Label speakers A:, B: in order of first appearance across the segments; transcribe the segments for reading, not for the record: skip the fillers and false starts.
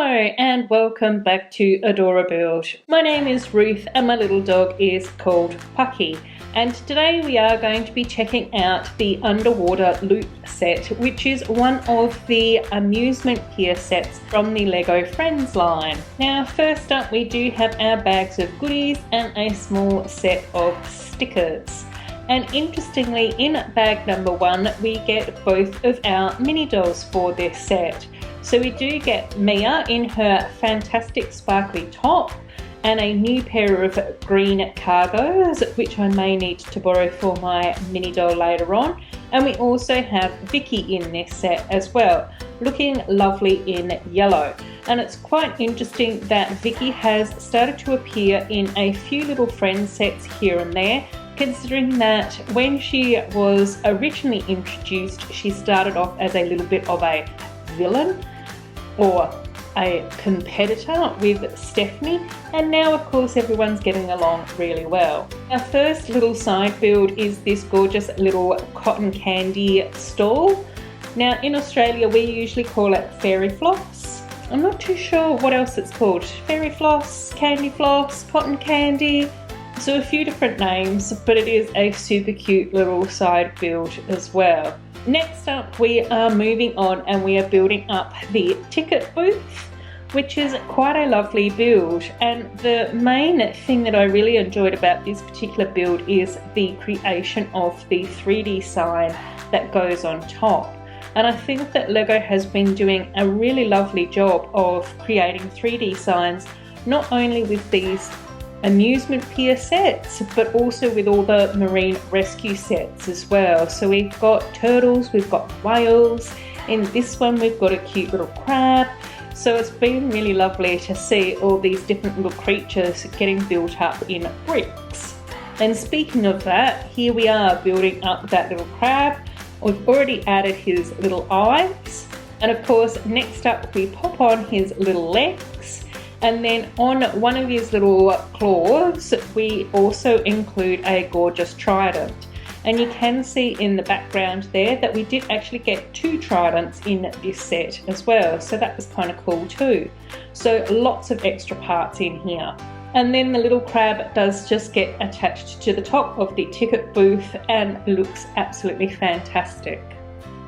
A: and welcome back to Adorabuild. My name is Ruth and my little dog is called Pucky, and today we are going to be checking out the underwater loop set, which is one of the Amusement Pier sets from the Lego Friends line. Now first up we do have our bags of goodies and a small set of stickers. And interestingly, in bag number 1 we get both of our mini dolls for this set. So we do get Mia in her fantastic sparkly top and a new pair of green cargos, which I may need to borrow for my mini doll later on. And we also have Vicky in this set as well, looking lovely in yellow. And it's quite interesting that Vicky has started to appear in a few little Friends sets here and there, considering that when she was originally introduced, she started off as a little bit of a villain or a competitor with Stephanie, and now of course everyone's getting along really well. Our first little side build is this gorgeous little cotton candy stall. Now in Australia we usually call it fairy floss. I'm not too sure what else it's called. Fairy floss, candy floss, cotton candy. So a few different names, but it is a super cute little side build as well. Next up we are moving on and we are building up the ticket booth, which is quite a lovely build. And the main thing that I really enjoyed about this particular build is the creation of the 3D sign that goes on top. And I think that Lego has been doing a really lovely job of creating 3D signs, not only with these Amusement Pier sets, but also with all the marine rescue sets as well. So we've got turtles, we've got whales, in this one we've got a cute little crab. So it's been really lovely to see all these different little creatures getting built up in bricks. And speaking of that, here we are building up that little crab. We've already added his little eyes, and of course next up we pop on his little legs. And then on one of his little claws, we also include a gorgeous trident. And you can see in the background there that we did actually get 2 tridents in this set as well. So that was kind of cool too. So lots of extra parts in here. And then the little crab does just get attached to the top of the ticket booth and looks absolutely fantastic.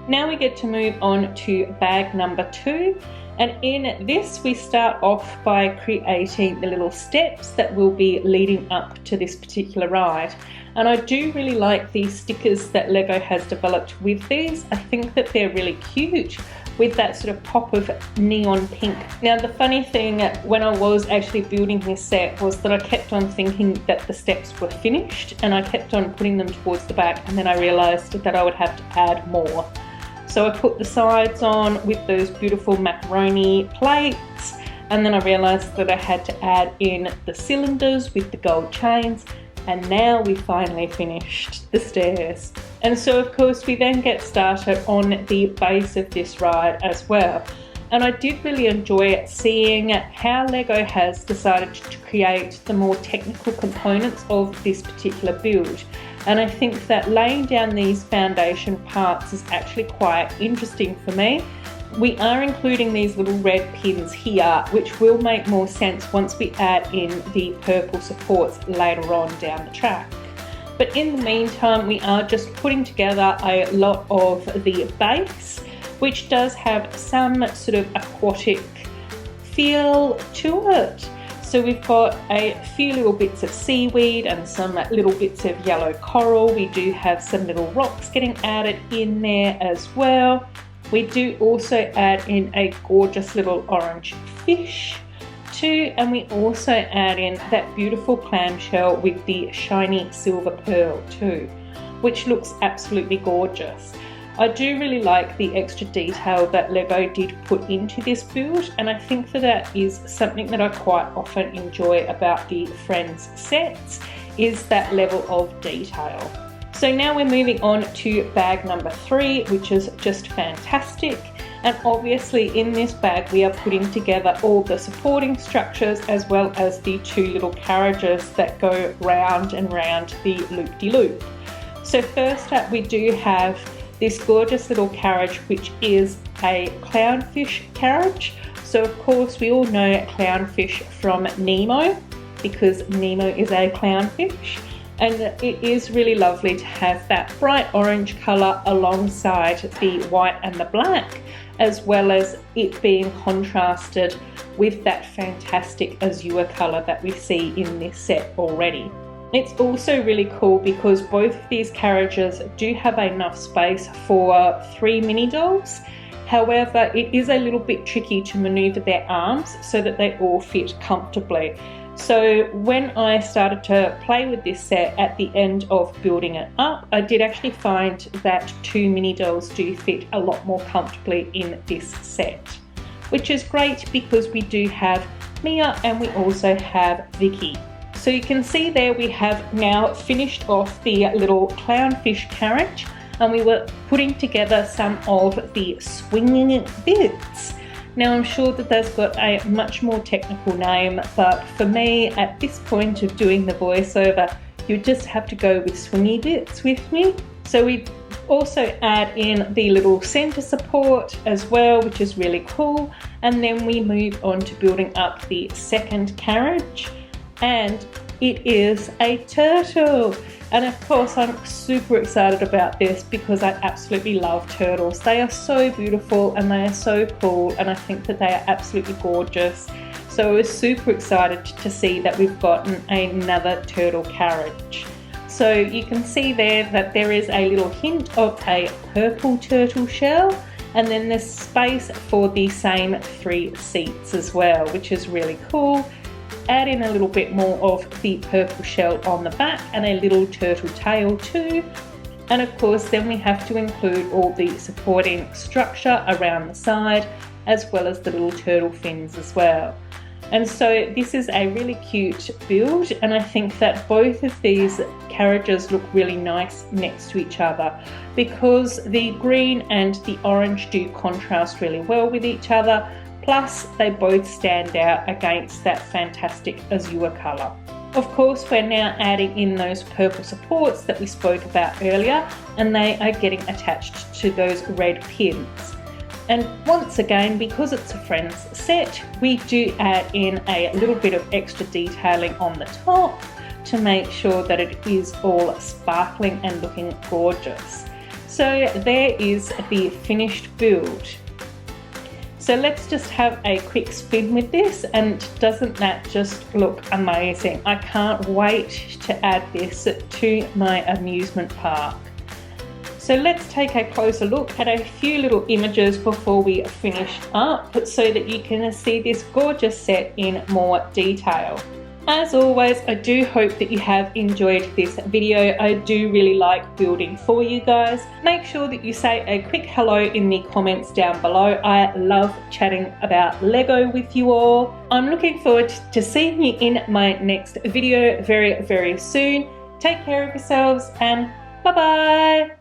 A: Now we get to move on to bag number 2. And in this we start off by creating the little steps that will be leading up to this particular ride. And I do really like these stickers that Lego has developed with these. I think that they're really cute with that sort of pop of neon pink. Now the funny thing when I was actually building this set was that I kept on thinking that the steps were finished, and I kept on putting them towards the back, and then I realised that I would have to add more. So I put the sides on with those beautiful macaroni plates, and then I realised that I had to add in the cylinders with the gold chains, and now we finally finished the stairs. And so of course we then get started on the base of this ride as well. And I did really enjoy seeing how Lego has decided to create the more technical components of this particular build. And I think that laying down these foundation parts is actually quite interesting for me. We are including these little red pins here, which will make more sense once we add in the purple supports later on down the track. But in the meantime, we are just putting together a lot of the base, which does have some sort of aquatic feel to it. So we've got a few little bits of seaweed and some little bits of yellow coral. We do have some little rocks getting added in there as well. We do also add in a gorgeous little orange fish too, and we also add in that beautiful clamshell with the shiny silver pearl too, which looks absolutely gorgeous. I do really like the extra detail that Lego did put into this build, and I think that that is something that I quite often enjoy about the Friends sets, is that level of detail. So now we're moving on to bag number 3, which is just fantastic. And obviously in this bag we are putting together all the supporting structures as well as the 2 little carriages that go round and round the loop-de-loop. So first up we do have this gorgeous little carriage, which is a clownfish carriage. So of course we all know clownfish from Nemo, because Nemo is a clownfish, and it is really lovely to have that bright orange colour alongside the white and the black, as well as it being contrasted with that fantastic azure colour that we see in this set already. It's also really cool because both of these carriages do have enough space for 3 mini dolls. However, it is a little bit tricky to manoeuvre their arms so that they all fit comfortably. So when I started to play with this set at the end of building it up, I did actually find that 2 mini dolls do fit a lot more comfortably in this set, which is great because we do have Mia and we also have Vicky. So you can see there we have now finished off the little clownfish carriage, and we were putting together some of the swinging bits. Now I'm sure that that's got a much more technical name, but for me at this point of doing the voiceover, you just have to go with swingy bits with me. So we also add in the little center support as well, which is really cool. And then we move on to building up the second carriage, and it is a turtle. And of course I'm super excited about this because I absolutely love turtles. They are so beautiful and they are so cool, and I think that they are absolutely gorgeous. So I was super excited to see that we've gotten another turtle carriage. So you can see there that there is a little hint of a purple turtle shell, and then there's space for the same 3 seats as well, which is really cool. Add in a little bit more of the purple shell on the back and a little turtle tail too. And of course then we have to include all the supporting structure around the side, as well as the little turtle fins as well. And so this is a really cute build, and I think that both of these carriages look really nice next to each other because the green and the orange do contrast really well with each other. Plus, they both stand out against that fantastic azure colour. Of course, we're now adding in those purple supports that we spoke about earlier, and they are getting attached to those red pins. And once again, because it's a Friends set, we do add in a little bit of extra detailing on the top to make sure that it is all sparkling and looking gorgeous. So there is the finished build. So let's just have a quick spin with this, and doesn't that just look amazing? I can't wait to add this to my amusement park. So let's take a closer look at a few little images before we finish up so that you can see this gorgeous set in more detail. As always, I do hope that you have enjoyed this video. I do really like building for you guys. Make sure that you say a quick hello in the comments down below. I love chatting about Lego with you all. I'm looking forward to seeing you in my next video very, very soon. Take care of yourselves and bye-bye.